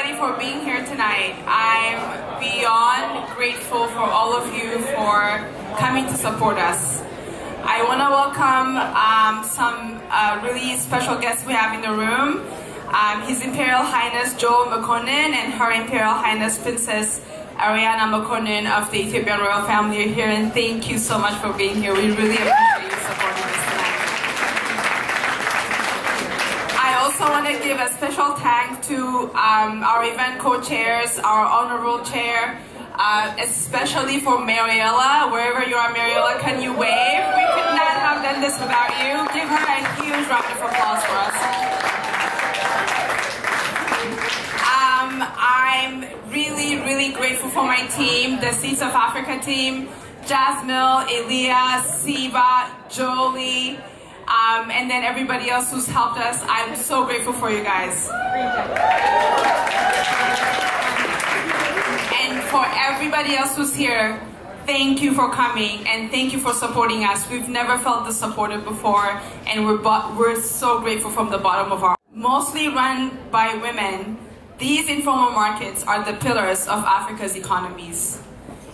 everybody for being here tonight. I'm beyond grateful for all of you for coming to support us. I want to welcome some really special guests we have in the room. His Imperial Highness Joel Makonnen and Her Imperial Highness Princess Ariana Makonnen of the Ethiopian royal family are here, and thank you so much for being here. We really appreciate you supporting us tonight. I also want to give a special thanks to our event co-chairs, our honorable chair, especially for Mariella. Wherever you are, Mariella, can you wave? We could not have done this without you. Give her a huge round of applause for us. I'm really grateful for my team, the Seeds of Africa team, Jasmine, Elias, Siba, Jolie, and then everybody else who's helped us. I'm so grateful for you guys. And for everybody else who's here, thank you for coming and thank you for supporting us. We've never felt this supported before, and we're so grateful from the bottom of our heart. Mostly run by women, these informal markets are the pillars of Africa's economies.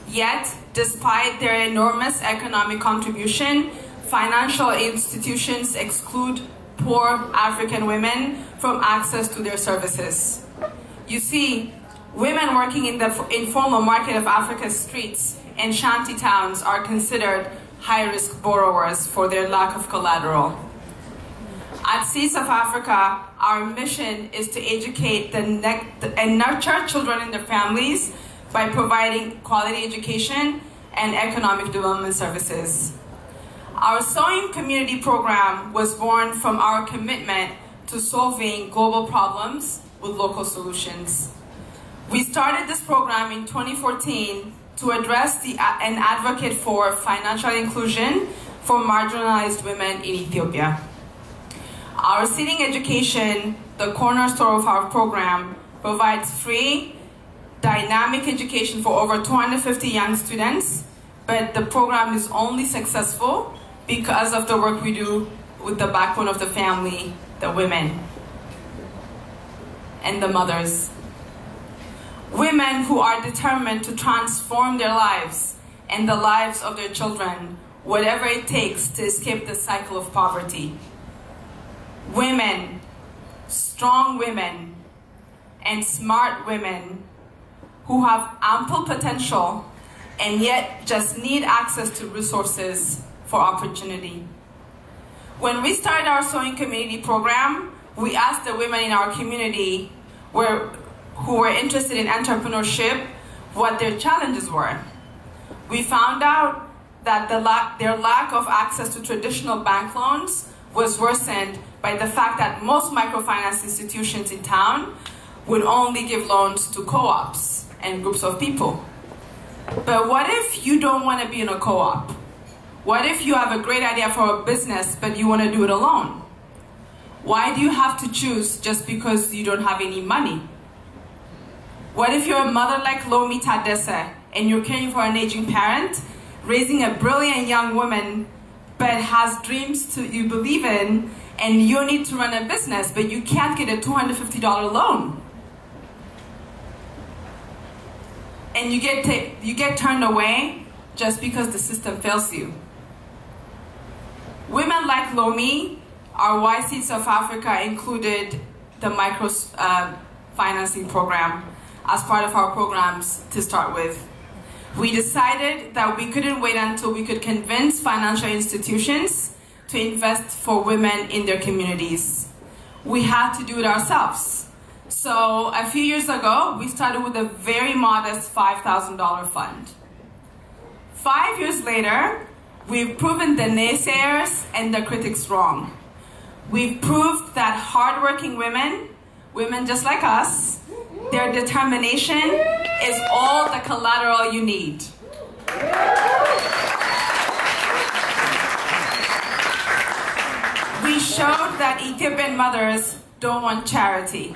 Yet, despite their enormous economic contribution, financial institutions exclude poor African women from access to their services. You see, women working in the informal market of Africa's streets and shanty towns are considered high-risk borrowers for their lack of collateral. At Seeds of Africa, our mission is to educate and nurture children and their families by providing quality education and economic development services. Our Sewing Community Program was born from our commitment to solving global problems with local solutions. We started this program in 2014 to address and advocate for financial inclusion for marginalized women in Ethiopia. Our Seeding Education, the cornerstone of our program, provides free, dynamic education for over 250 young students, but the program is only successful because of the work we do with the backbone of the family, the women and the mothers. Women who are determined to transform their lives and the lives of their children, whatever it takes to escape the cycle of poverty. Women, strong women, and smart women who have ample potential and yet just need access to resources for opportunity. When we started our Sewing Community Program, we asked the women in our community who were interested in entrepreneurship what their challenges were. We found out that their lack of access to traditional bank loans was worsened by the fact that most microfinance institutions in town would only give loans to co-ops and groups of people. But what if you don't want to be in a co-op? What if you have a great idea for a business but you want to do it alone? Why do you have to choose just because you don't have any money? What if you're a mother like Lomi Tadesse and you're caring for an aging parent, raising a brilliant young woman but has dreams you believe in, and you need to run a business, but you can't get a $250 loan? And you get turned away just because the system fails you. Women like Lomi, our why Seeds of Africa included the micro-financing program as part of our programs to start with. We decided that we couldn't wait until we could convince financial institutions to invest for women in their communities. We had to do it ourselves. So a few years ago, we started with a very modest $5,000 fund. 5 years later, we've proven the naysayers and the critics wrong. We've proved that hardworking women just like us, their determination is all the collateral you need. We showed that Ethiopian mothers don't want charity.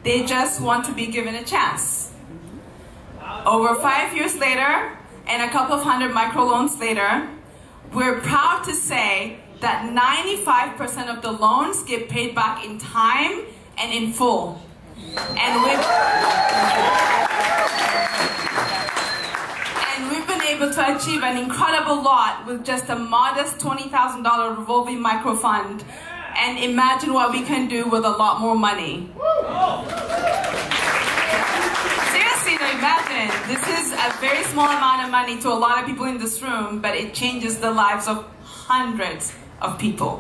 They just want to be given a chance. Over 5 years later, and a couple of hundred microloans later, we're proud to say that 95% of the loans get paid back in time and in full. And we've been able to achieve an incredible lot with just a modest $20,000 revolving micro fund. And imagine what we can do with a lot more money. Seriously, imagine. This is a very small amount of money to a lot of people in this room, but it changes the lives of hundreds of people.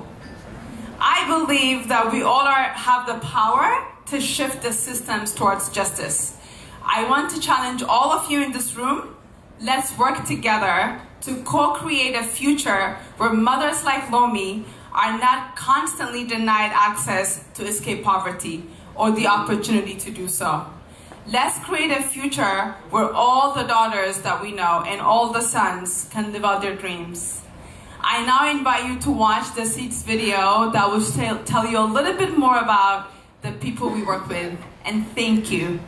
I believe that we all have the power to shift the systems towards justice. I want to challenge all of you in this room. Let's work together to co-create a future where mothers like Lomi are not constantly denied access to escape poverty or the opportunity to do so. Let's create a future where all the daughters that we know and all the sons can live out their dreams. I now invite you to watch the Seeds video that will tell you a little bit more about the people we work with, and thank you.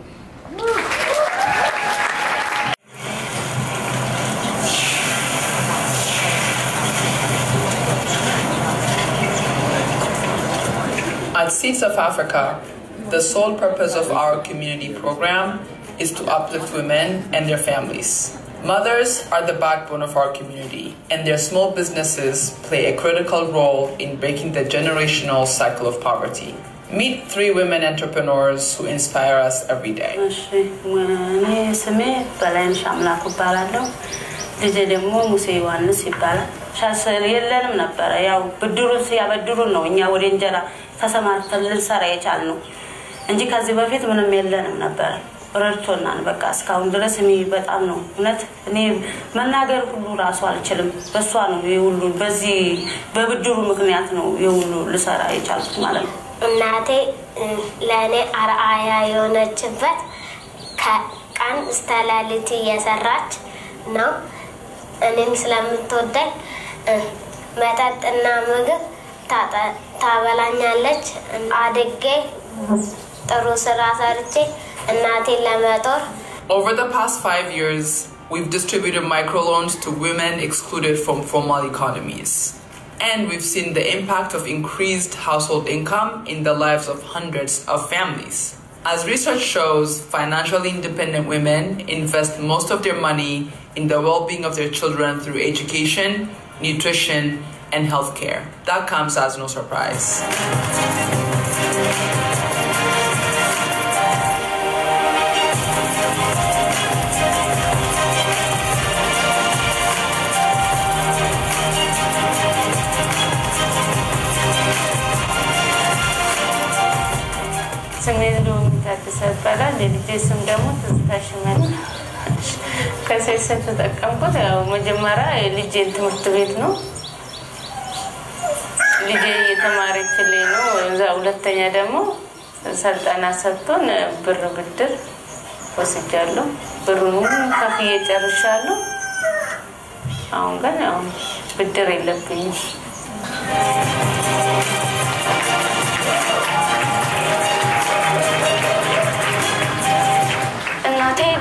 At Seeds of Africa, the sole purpose of our community program is to uplift women and their families. Mothers are the backbone of our community, and their small businesses play a critical role in breaking the generational cycle of poverty. Meet 3 women entrepreneurs who inspire us every day. ረድቶናል በቃ እስካሁን ድረስ እኔ በጣም ነው እውነት እኔ መናገር ሁሉ ራሱ አልችልም በሷ ነው ይሁሉ በዚህ በብድሩ ምክንያት ነው ይሁሉ ልሰራ የቻልኩት ማለት ነው እናቴ ለኔ አርአያ የሆነችበት ከቀን ስተላልቲ የሰራች ነው እኔም ስለምትወደኝ መጠጥና ምግብ ታበላኛለች አድጌ ጥሩ ስራ ሰርቼ Over the past 5 years, we've distributed microloans to women excluded from formal economies. And we've seen the impact of increased household income in the lives of hundreds of families. As research shows, financially independent women invest most of their money in the well-being of their children through education, nutrition, and healthcare. That comes as no surprise. ተሰበራ ለልጅስም ደግሞ ተስተሽመን ከሰሰት ተጠቀምኩት ያው መጀመሪያ ልጅን ትምህርት ቤት ነው ልጅ የተማረችልኝ ነው እዛ ሁለተኛ ደግሞ ሰልጣና ሰጥቶን ብር ብድር ወስጃለሁ ብሩን ከፍዬ ጨርሻለሁ አሁን ግን ያው ብድር የለብኝም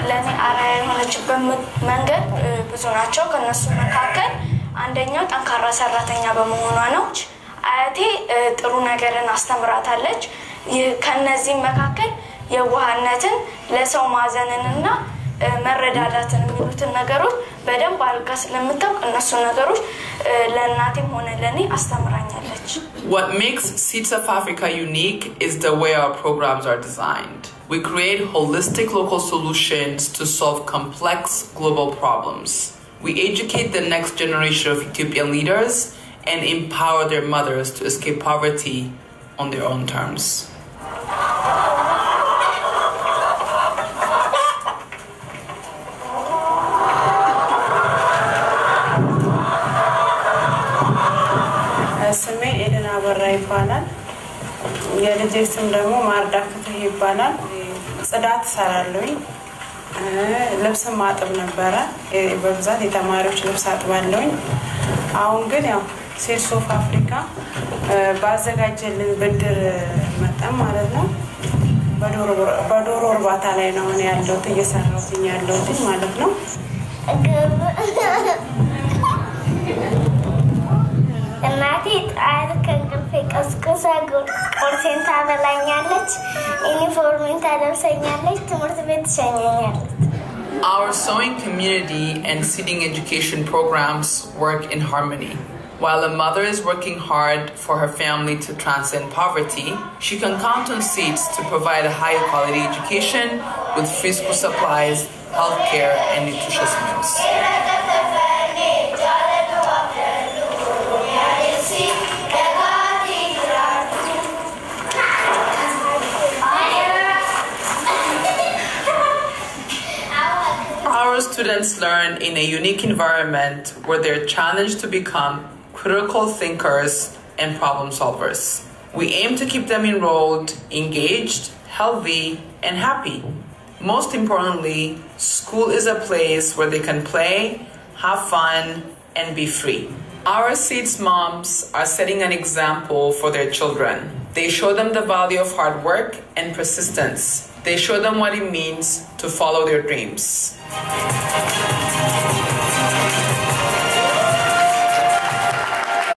ለኔ አራያ የሆነችበት መንገድ ብዙ ናቸው ከነሱ መካከል አንደኛው ጠንካራ ሰራተኛ በመሆኗ ነው አያቴ ጥሩ ነገርን አስተምራታለች ከነዚህ መካከል የዋህነትን ለሰው ማዘንንና መረዳዳትን የሚሉትን ነገሮች በደንብ አልጋ ስለምታውቅ እነሱ ነገሮች ለእናቴም ሆነ ለኔ አስተምራኛለች What makes Seeds of Africa unique is the way our programs are designed. We create holistic local solutions to solve complex global problems. We educate the next generation of Ethiopian leaders and empower their mothers to escape poverty on their own terms. ስሜ ኤደና በራ ይባላል የልጄ ስም ደግሞ ማርዳክት ይባላል ጽዳት ሰራለሁኝ ልብስ ማጠብ ነበር በብዛት የተማሪዎች ልብስ አጥባለሁኝ አሁን ግን ያው ሴድስ ኦፍ አፍሪካ ባዘጋጀልን ብድር መጣም ማለት ነው በዶሮ እርባታ ላይ ነው ያለሁት እየሰራሁኝ ያለሁት ማለት ነው እናቴ ጠዋት ከእንቅልፌ ቀስቅሳ ቁርሴን ታበላኛለች፣ ዩኒፎርሜን ታለብሰኛለች፣ ትምህርት ቤት ትሸኘኛለች። Our sewing community and seeding education programs work in harmony. While a mother is working hard for her family to transcend poverty, she can count on seeds to provide a higher quality education with free school supplies, healthcare, and nutritious meals. Our students learn in a unique environment where they're challenged to become critical thinkers and problem solvers. We aim to keep them enrolled, engaged, healthy, and happy. Most importantly, school is a place where they can play, have fun, and be free. Our Seeds moms are setting an example for their children. They show them the value of hard work and persistence. They show them what it means to follow their dreams.